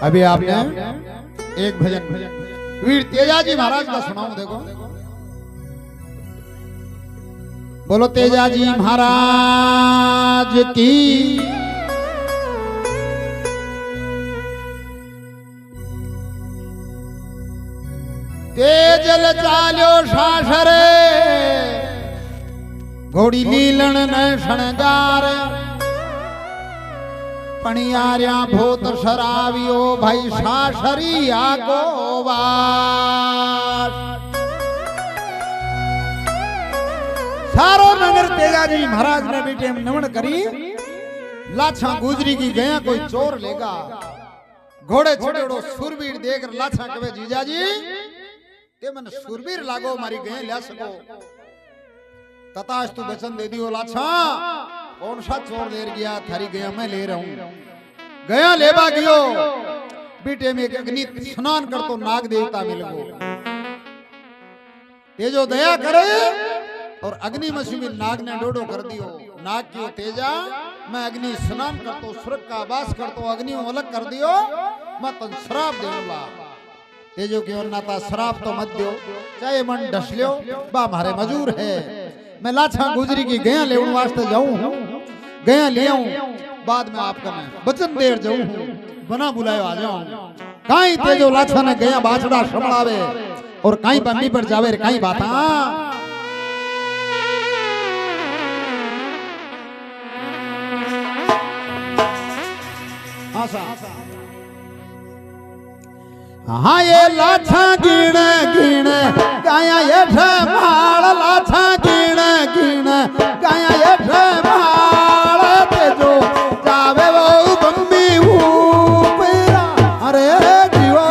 अभी आपने एक भजन वीर तेजाजी महाराज का सुनाऊं। देखो बोलो तेजाजी महाराज की। तेजल चाल्यो शासरे घोड़ी लीलन न शणगार पणियार्या भूत शरावियो भाई शासरिया गोवार। सारो नगर तेजाजी महाराज ने बेटे नमन करी। लाछा गुजरी की गया कोई चोर लेगा। घोड़े चढ़ेड़ो सुरवीर देकर लाछा कहे जीजाजी के मन सुरवीर लागो मारी गए ल्या सको। तताश तू वचन दे दियो लाछा कौन सा चोर लेर गया थारी गया मैं ले रहा हूं। गया लेबा गयो बेटे में अग्नि स्नान कर तो नाग देवता मिल गो। ये जो दया करे और अग्नि मसी में नाग ने डोडो कर दियो। नाग क्यों तेजा मैं अग्नि स्नान कर तो स्वर्ग का वास कर तो अग्नि अलग कर दियो मैं तन श्राप दूंगा। तेजो क्यों नाता श्राप तो मत दियो चाहे मन डस लियो बा हमारे मजूर है। मैं लाछा गुजरी की गया ले वास्ते जाऊं गया ले आऊं बाद में आपका मैं वचन देर जाऊं बना बुलायो आ जाऊं। काई तेजो लाछा ने गया बाछड़ा संभळावे और काई बम्मी पर जावे रे काई बाता। हाँ ये लाछा गिण गिण गाया ये माल लाछा गिण गिण गाया ये माल तेजो जावे वो बम्बी ऊपरा अरे जीवो।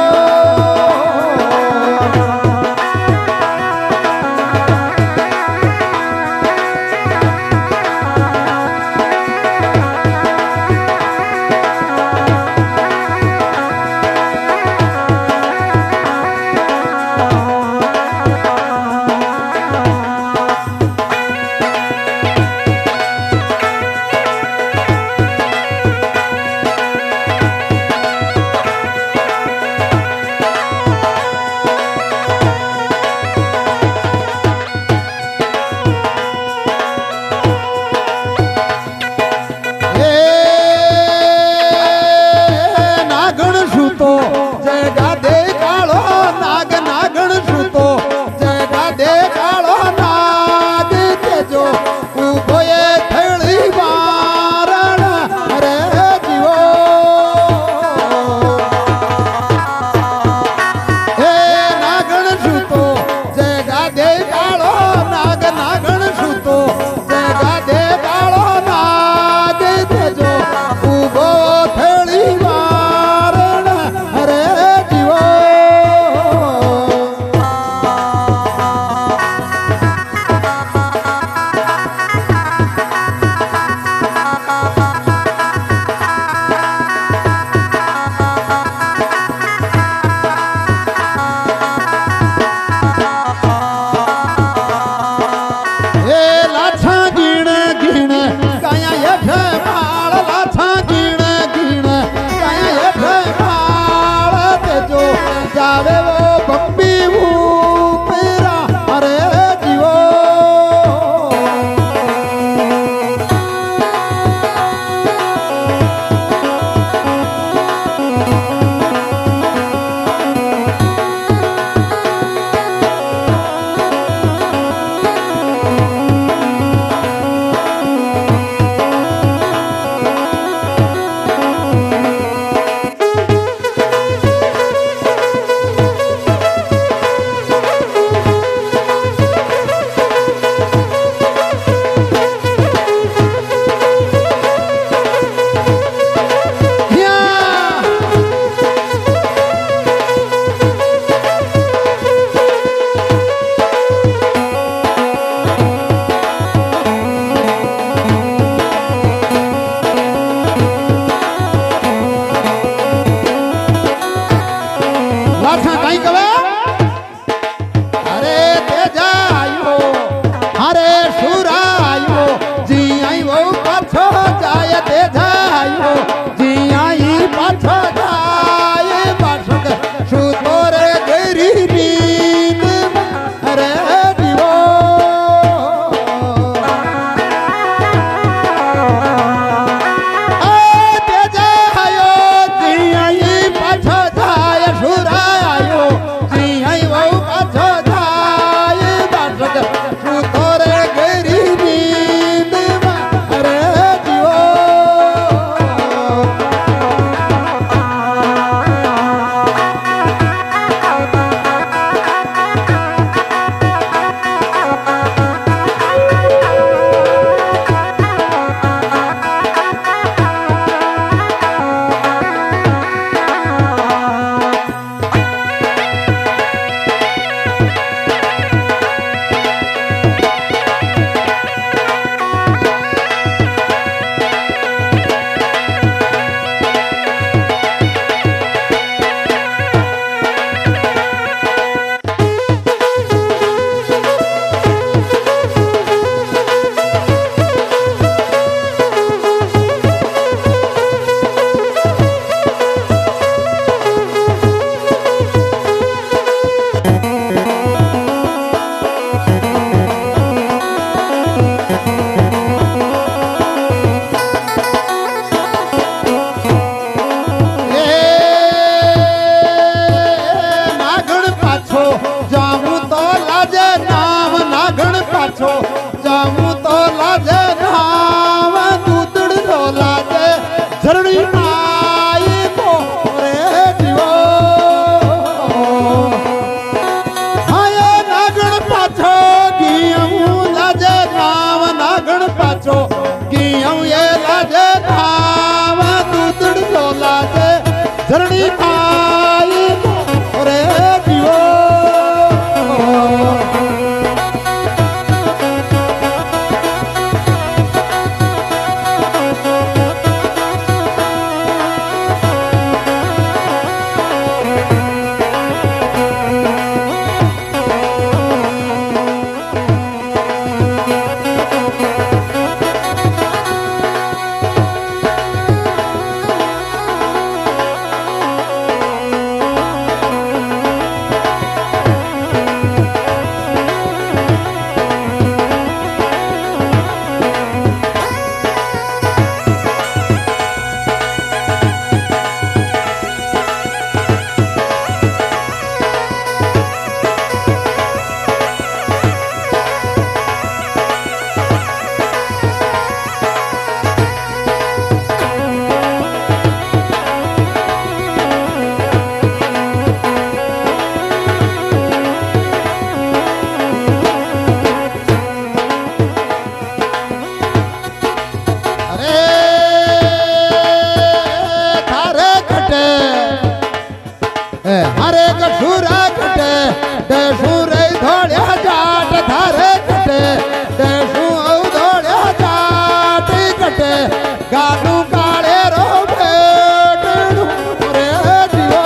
पाछो जाए झरणी आई को रे जीवो हाय नागण पाछो गियऊं लाजे नाम नागण पाछो गियऊं ये लाजे नाम दूधड़ लो लाजे झरणी आई को रे जीवो हरे कठुरा कटे देशु रे धोड़िया जाट थारे कटे देशु धोड़िया जाट कटे गालू काले रो बेटू रे जीवो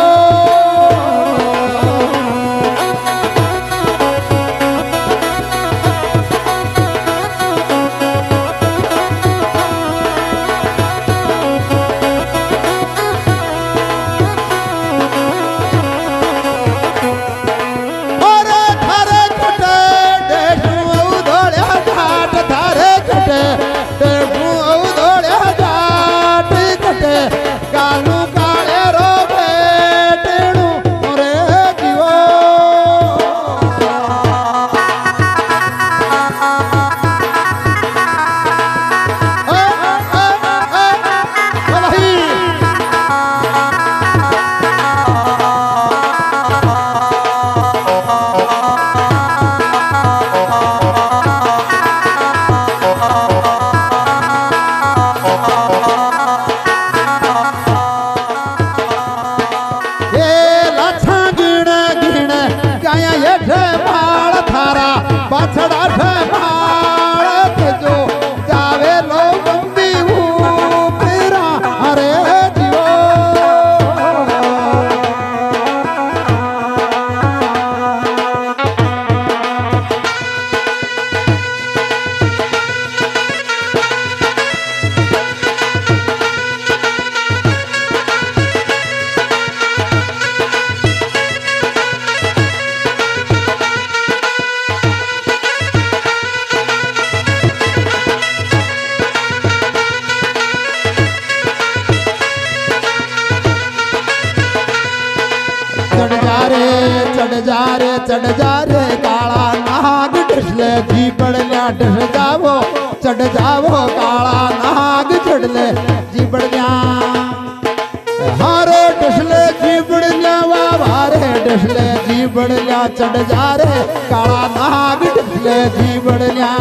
पाछड़ा से भाड़ के जो जावे लो बंदी ऊपरा हरे जीवो चढ़ जा रे काला नाग डसले जी बड़िया डस जावो चढ़ जावो काला नाग चढ़ले जी बड़िया हारे डसले जी बड़िया वारे डसले जी बड़िया चढ़ जा रे काला नाग डसले जी बड़िया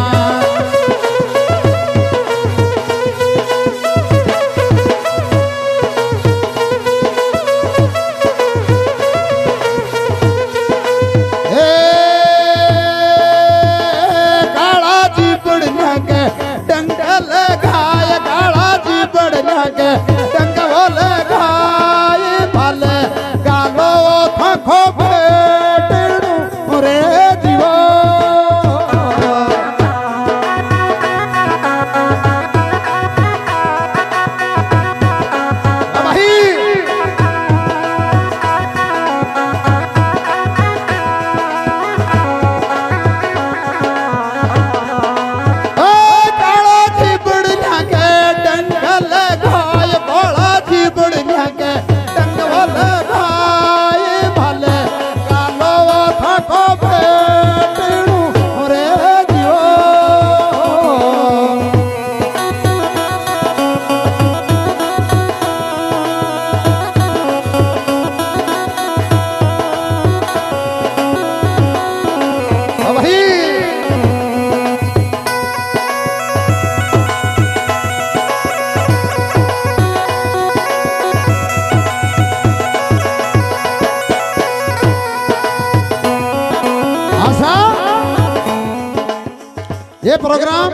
प्रोग्राम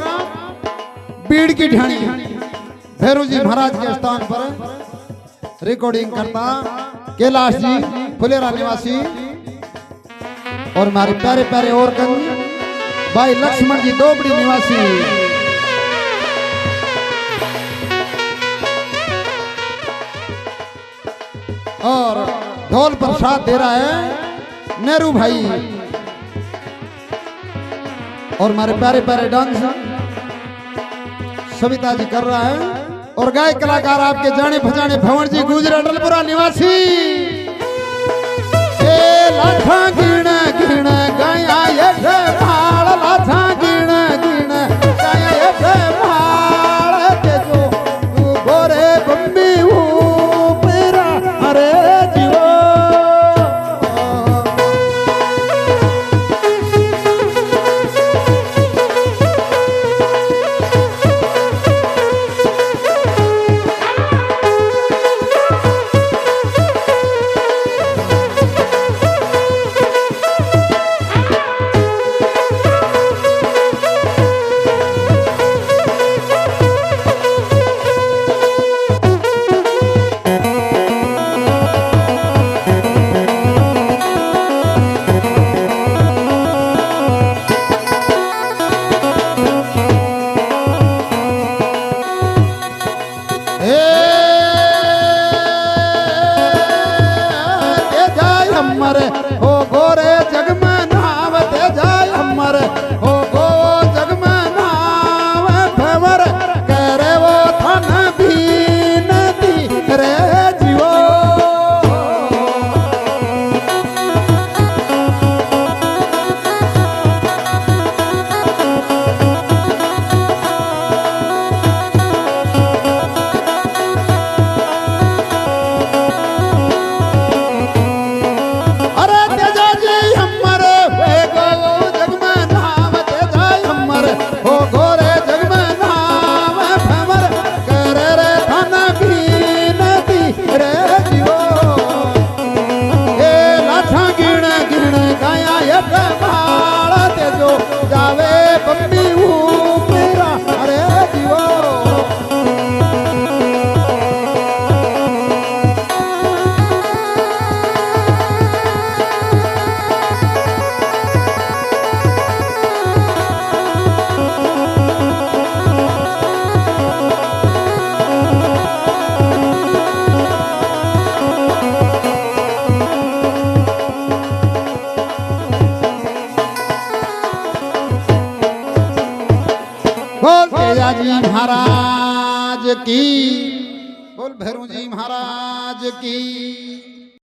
बीड़ की ढाणी भैरू जी महाराज के स्थान पर रिकॉर्डिंग करता कैलाश जी फुलेरा निवासी और हमारे प्यारे प्यारे और भाई लक्ष्मण जी दोबड़ी निवासी और ढोल पर साथ दे रहा है नेहरू भाई और हमारे प्यारे प्यारे डांस सविता जी कर रहा है और गायक कलाकार आपके जाने भजाने भवन जी गुजरा डलपुरा निवासी लाठा गिण गिण गया ये भाड़ लाठा गिण गिण गया ये भाड़ के जो गोरे बम्बी ऊपर अरे जीवो हो गोरे जग में नावते जाय हमर हो गो जग में नाव भवर करे वो थन बीनती रे जीवो बोल तेजा जी महाराज की बोल भैरू जी महाराज की।